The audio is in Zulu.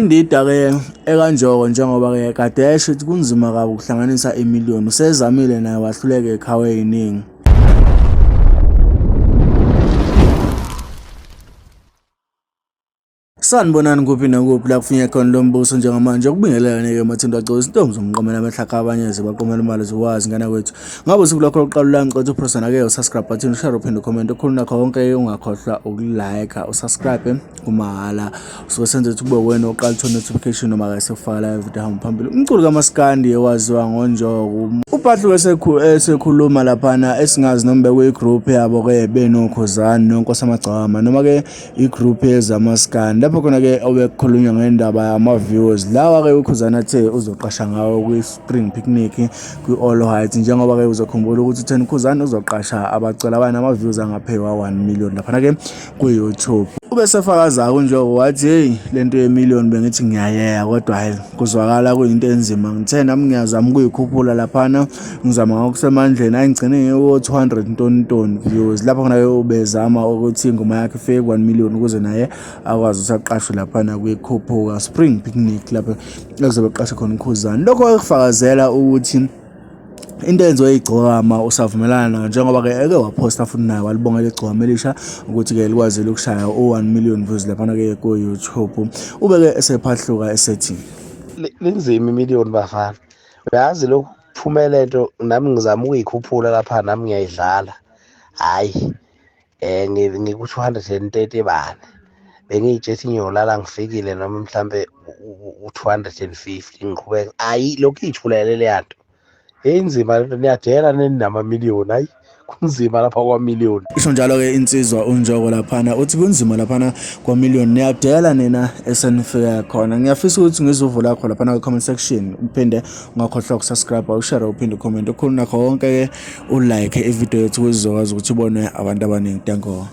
Indida-ke ekanjoko njengoba-ke kade esho ukuthi kunzima kabi ukuhlanganisa iMillion. Usezamile naye wahluleka ekhawe ey'ningi. Sanibonani kuphi nakuphi la kufinye khona lo mbuso njengamanje ukubingelelane-ke mathendo agcoza intombi zomqomela abahlakha abanye zibaqomela imali zikwazi ngana kwethu ngabe usuku lokuqala la ngicela upressana-ke usubscribe button ushare uphinde ucomment okhuluma nakho konke ungakhohlwa ukulike usubscribe kumahhala usuke senze ukuthi kube wena oqala uthola notification noma ke sekufaka live video hamba phambili. Umculo kaMaskandi owaziwa ngoNjoko uPhahluke esekhuluma laphana esingazi noma bekuyigroup yabo ke benokhuzani nonkosamagcama noma ke igroup yezamaskandi lapho khona ke obekukhulunywa ngendaba yama-views lawa ke ukhuzana athe uzoqasha ngawo kwi-spring picnic kwi-All Heights njengoba ke uzokhumbula ukuthi utheni ukhuzana uzoqasha abacela ama-views angaphewa 1 million laphana ke ku-YouTube. Ubesefakaza uNjoko wathi hey lento ye-million bengithi ngiyayeya kodwa hayi kuzwakala kuyinto enzima ngithe nami ngiyazama ukuyikhuphula laphana ngizama ngokusemandleni ayingcine ngewo 200 ton views lapho khona ke ubezama ukuthi ingoma yakhe ifike 1 million ukuze naye akwazi usaqashwe laphana kwikhuphuka spring picnic lapho ekuzobe qashe khona ukhuzana. Lokho ekufakazela ukuthi into enziwe igcokama usavumelana njengoba ke eke waposta futhi naye walibonga legcokama elisha ukuthi ke likwazi ukushaya u1 million views laphana ke ku YouTube. Ubeke esephahluka esethi linzima iMillion bafana, uyazi lokhu kuphumela lento nami ngizama ukuyikhuphula lapha nami ngiyayidlala hayi ngiku230 bani bengiyitshethi ngiyolala ngifikile noma mhlambe u250 ngiqhubeka hayi lokhu ijulelele yanto enzima lento niyadela nama-million hayi kunzima lapha kwa-million. Isho njalo ke insizwa uNjoko laphana uthi kunzima laphana kwa-million niyadela nina esenifika khona. Ngiyafisa ukuthi ngizuvula lakho laphana kwi-comment section uphinde ungakhohlwa ukusubscribe ushare uphinde ucomment okhuluma nakho konke ke ulike ivideo yethu ukuzokwazi ukuthi ubone abantu abaningi. Danko.